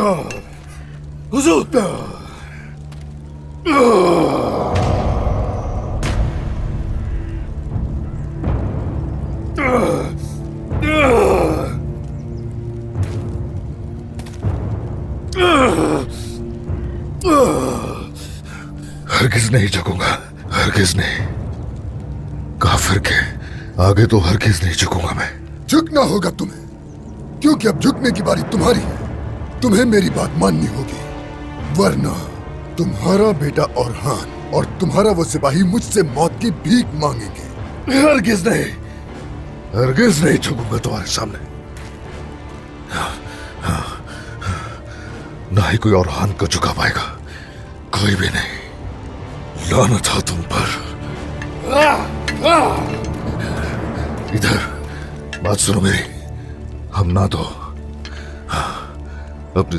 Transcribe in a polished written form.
हुजूर, हरगिज नहीं झुकूंगा, हरगिज नहीं। काफिर के आगे तो हरगिज नहीं झुकूंगा मैं। झुकना होगा तुम्हें, क्योंकि अब झुकने की बारी तुम्हारी है। तुम्हें मेरी बात माननी होगी, वरना तुम्हारा बेटा औरहान और तुम्हारा वो सिपाही मुझसे मौत की भीख मांगेंगे। हरगिज नहीं, हरगिज नहीं झुकूंगा तुम्हारे सामने। ना ही कोई औरहान को झुका पाएगा, कोई भी नहीं। लानत हो तुम पर। इधर बात सुनो मेरी, हम ना तो अपनी